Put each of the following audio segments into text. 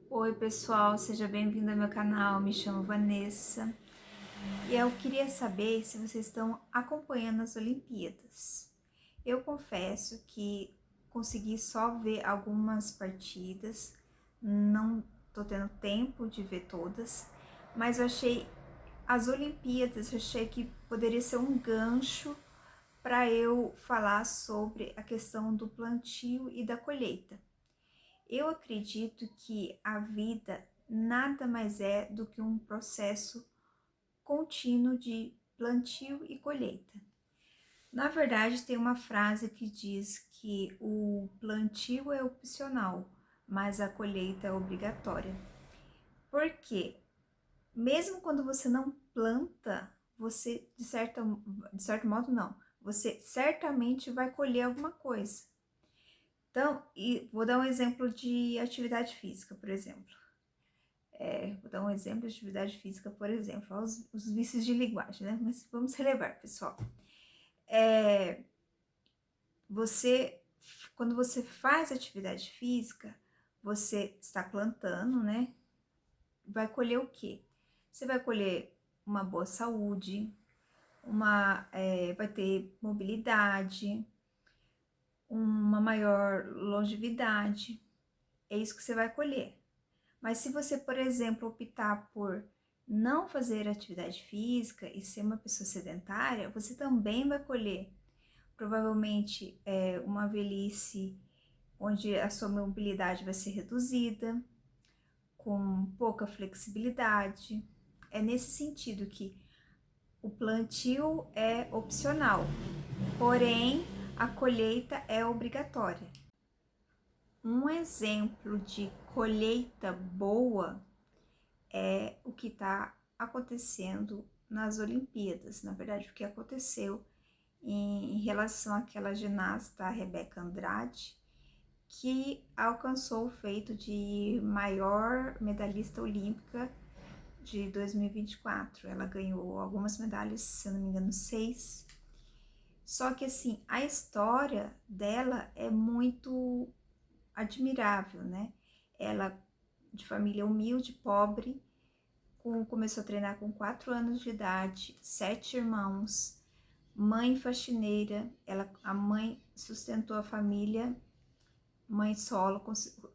Oi pessoal, seja bem-vindo ao meu canal, me chamo Vanessa e eu queria saber se vocês estão acompanhando as Olimpíadas. Eu confesso que consegui só ver algumas partidas, não tô tendo tempo de ver todas, mas eu achei as Olimpíadas, eu achei que poderia ser um gancho para eu falar sobre a questão do plantio e da colheita. Eu acredito que a vida nada mais é do que um processo contínuo de plantio e colheita. Na verdade, tem uma frase que diz que o plantio é opcional, mas a colheita é obrigatória. Por quê? Mesmo quando você não planta, você, de certo modo, não. Você certamente vai colher alguma coisa. Então, e vou dar um exemplo de atividade física, por exemplo. Vou dar um exemplo de atividade física, por exemplo, os vícios de linguagem, né? Mas vamos relevar, pessoal. Você, quando você faz atividade física, você está plantando, né? Vai colher o quê? Você vai colher uma boa saúde, vai ter mobilidade, uma maior longevidade. É isso que você vai colher. Mas se você, por exemplo, optar por não fazer atividade física e ser uma pessoa sedentária, você também vai colher provavelmente uma velhice onde a sua mobilidade vai ser reduzida, com pouca flexibilidade. É nesse sentido que o plantio é opcional, porém a colheita é obrigatória. Um exemplo de colheita boa é o que está acontecendo nas Olimpíadas. Na verdade, o que aconteceu em relação àquela ginasta Rebeca Andrade, que alcançou o feito de maior medalhista olímpica de 2024. Ela ganhou algumas medalhas, se eu não me engano, 6. Só que assim, a história dela é muito admirável, né? Ela, de família humilde, pobre, começou a treinar com 4 anos de idade, 7 irmãos, mãe faxineira, a mãe sustentou a família, mãe solo,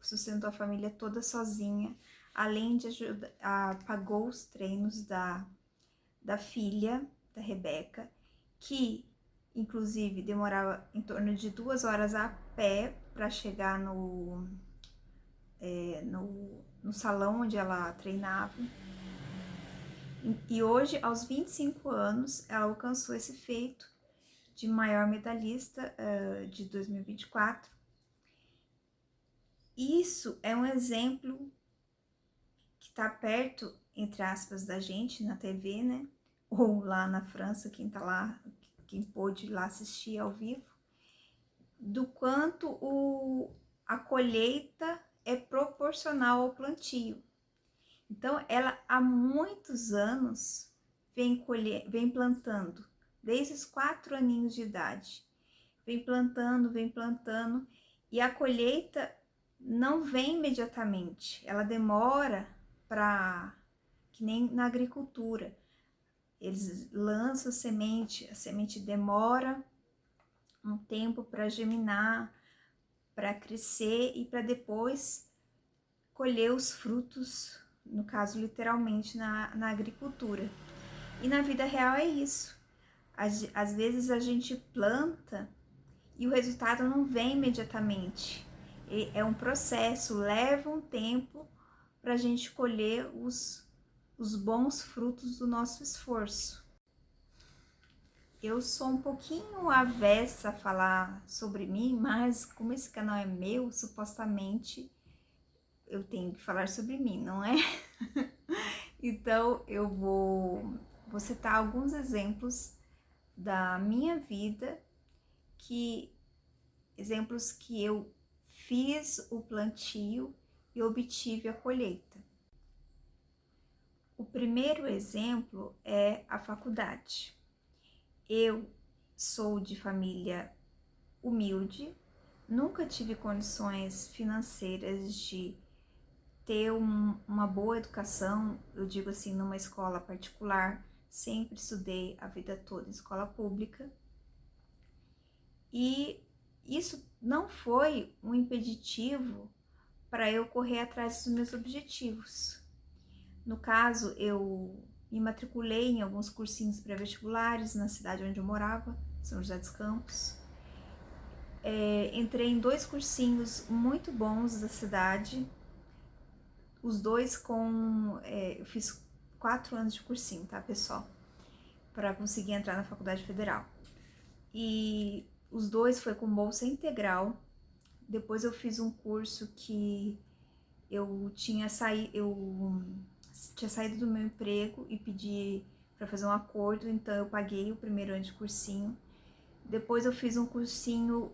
sustentou a família toda sozinha, além de ajudar, pagou os treinos da filha, da Rebeca, que inclusive demorava em torno de 2 horas a pé para chegar no salão onde ela treinava. E hoje, aos 25 anos, ela alcançou esse feito de maior medalhista de 2024. Isso é um exemplo que está perto, entre aspas, da gente na TV, né? Ou lá na França, quem tá lá, quem pôde lá assistir ao vivo, do quanto a colheita é proporcional ao plantio. Então, ela há muitos anos vem plantando, desde os 4 aninhos de idade. Vem plantando, e a colheita não vem imediatamente, ela demora para, que nem na agricultura. Eles lançam a semente demora um tempo para germinar, para crescer e para depois colher os frutos, no caso literalmente na agricultura. E na vida real é isso. Às vezes a gente planta e o resultado não vem imediatamente. É um processo, leva um tempo para a gente colher os bons frutos do nosso esforço. Eu sou um pouquinho avessa a falar sobre mim, mas como esse canal é meu, supostamente eu tenho que falar sobre mim, não é? Então eu vou citar alguns exemplos da minha vida, exemplos que eu fiz o plantio e obtive a colheita. O primeiro exemplo é a faculdade. Eu sou de família humilde, nunca tive condições financeiras de ter uma boa educação, eu digo assim, numa escola particular, sempre estudei a vida toda em escola pública, e isso não foi um impeditivo para eu correr atrás dos meus objetivos. No caso, eu me matriculei em alguns cursinhos pré-vestibulares na cidade onde eu morava, São José dos Campos. Entrei em 2 cursinhos muito bons da cidade, os 2 eu fiz 4 anos de cursinho, tá, pessoal? Para conseguir entrar na Faculdade Federal. E os 2 foi com bolsa integral. Depois eu fiz um curso que eu tinha saído do meu emprego e pedi para fazer um acordo, então eu paguei o primeiro ano de cursinho. Depois eu fiz um cursinho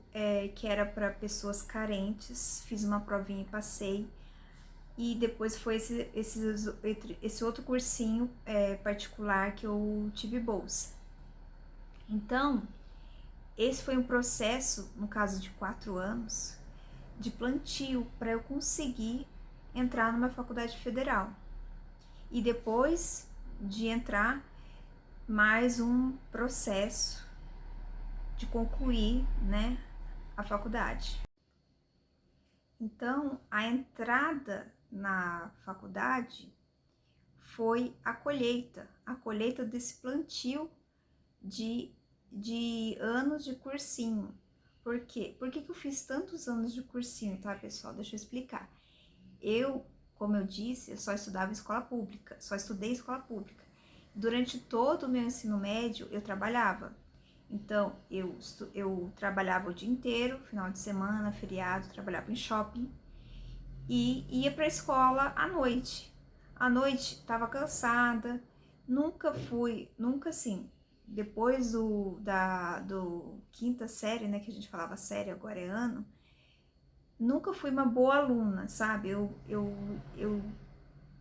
que era para pessoas carentes, fiz uma provinha e passei. E depois foi esse outro cursinho particular que eu tive bolsa. Então, esse foi um processo, no caso de 4 anos, de plantio para eu conseguir entrar numa faculdade federal. E depois de entrar, mais um processo de concluir, né, a faculdade. Então, a entrada na faculdade foi a colheita desse plantio de anos de cursinho. Por quê? Por que eu fiz tantos anos de cursinho, tá, pessoal? Deixa eu explicar. Como eu disse, eu só estudei escola pública. Durante todo o meu ensino médio, eu trabalhava. Então, eu trabalhava o dia inteiro, final de semana, feriado, trabalhava em shopping e ia para a escola à noite. À noite, estava cansada, nunca assim, depois do quinta série, né, que a gente falava série, agora é ano, nunca fui uma boa aluna, sabe? Eu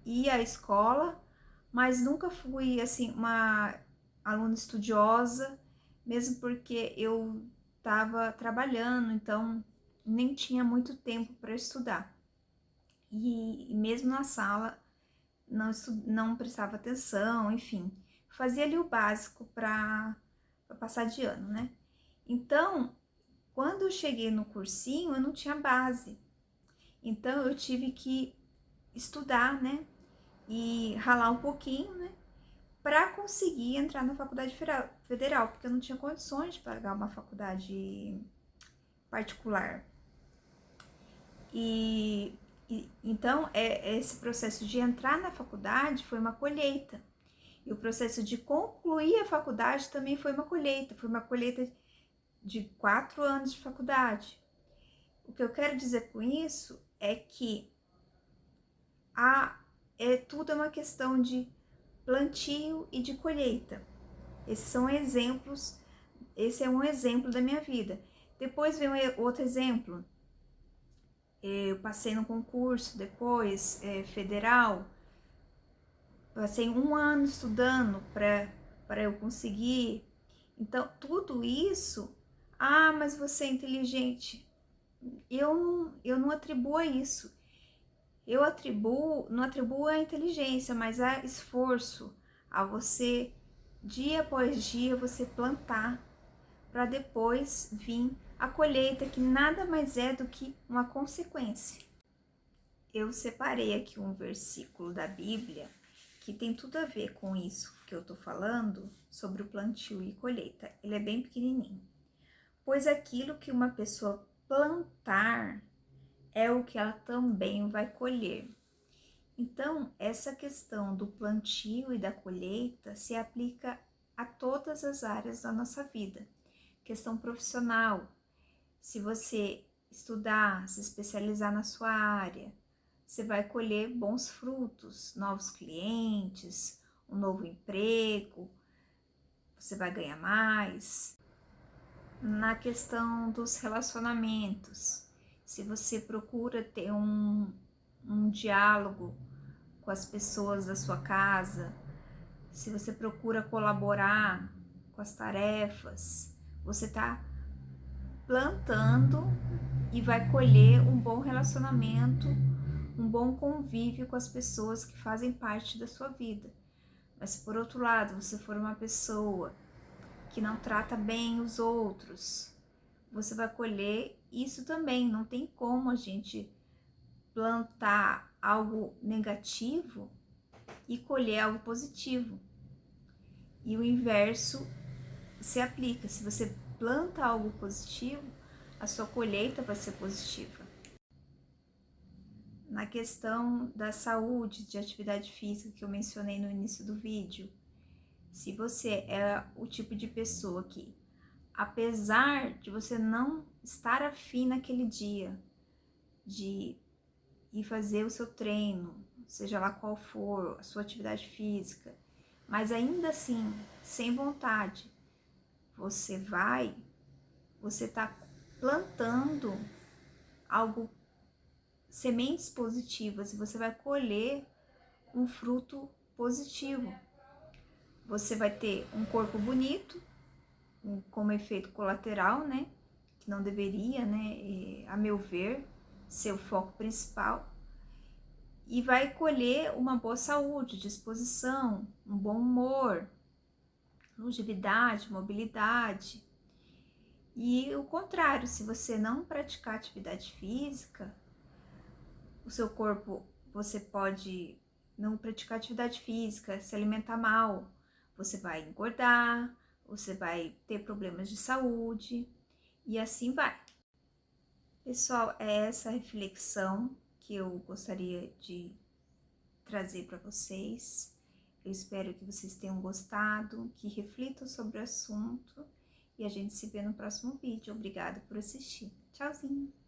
ia à escola, mas nunca fui, assim, uma aluna estudiosa, mesmo porque eu estava trabalhando, então nem tinha muito tempo para estudar. E mesmo na sala, não prestava atenção, enfim, fazia ali o básico para passar de ano, né? Então, quando eu cheguei no cursinho, eu não tinha base. Então, eu tive que estudar, né? E ralar um pouquinho, né? Para conseguir entrar na faculdade federal, porque eu não tinha condições de pagar uma faculdade particular. Então, esse processo de entrar na faculdade foi uma colheita. E o processo de concluir a faculdade também foi uma colheita. Foi uma colheita de 4 anos de faculdade. O que eu quero dizer com isso é que tudo é uma questão de plantio e de colheita. Esses são exemplos, esse é um exemplo da minha vida. Depois vem outro exemplo. Eu passei no concurso, depois federal, passei 1 ano estudando para eu conseguir. Então, tudo isso, mas você é inteligente. Eu não atribuo a isso. Não atribuo a inteligência, mas a esforço, a você, dia após dia, você plantar, para depois vir a colheita, que nada mais é do que uma consequência. Eu separei aqui um versículo da Bíblia que tem tudo a ver com isso que eu tô falando, sobre o plantio e colheita. Ele é bem pequenininho. Pois aquilo que uma pessoa plantar é o que ela também vai colher. Então, essa questão do plantio e da colheita se aplica a todas as áreas da nossa vida. Questão profissional, se você estudar, se especializar na sua área, você vai colher bons frutos, novos clientes, um novo emprego, você vai ganhar mais. Na questão dos relacionamentos, se você procura ter um diálogo com as pessoas da sua casa, se você procura colaborar com as tarefas, você está plantando e vai colher um bom relacionamento um bom convívio com as pessoas que fazem parte da sua vida. Mas se por outro lado você for uma pessoa que não trata bem os outros, você vai colher isso também. Não tem como a gente plantar algo negativo e colher algo positivo. E o inverso se aplica. Se você planta algo positivo, a sua colheita vai ser positiva. Na questão da saúde, de atividade física que eu mencionei no início do vídeo, se você é o tipo de pessoa que, apesar de você não estar afim naquele dia de ir fazer o seu treino, seja lá qual for a sua atividade física, mas ainda assim, sem vontade, você está plantando algo, sementes positivas, e você vai colher um fruto positivo. Você vai ter um corpo bonito, como efeito colateral, né? Que não deveria, né? A meu ver, ser o foco principal. E vai colher uma boa saúde, disposição, um bom humor, longevidade, mobilidade. E o contrário, se você não praticar atividade física, o seu corpo, você pode não praticar atividade física, se alimentar mal, você vai engordar, você vai ter problemas de saúde e assim vai. Pessoal, é essa reflexão que eu gostaria de trazer para vocês. Eu espero que vocês tenham gostado, que reflitam sobre o assunto e a gente se vê no próximo vídeo. Obrigada por assistir. Tchauzinho!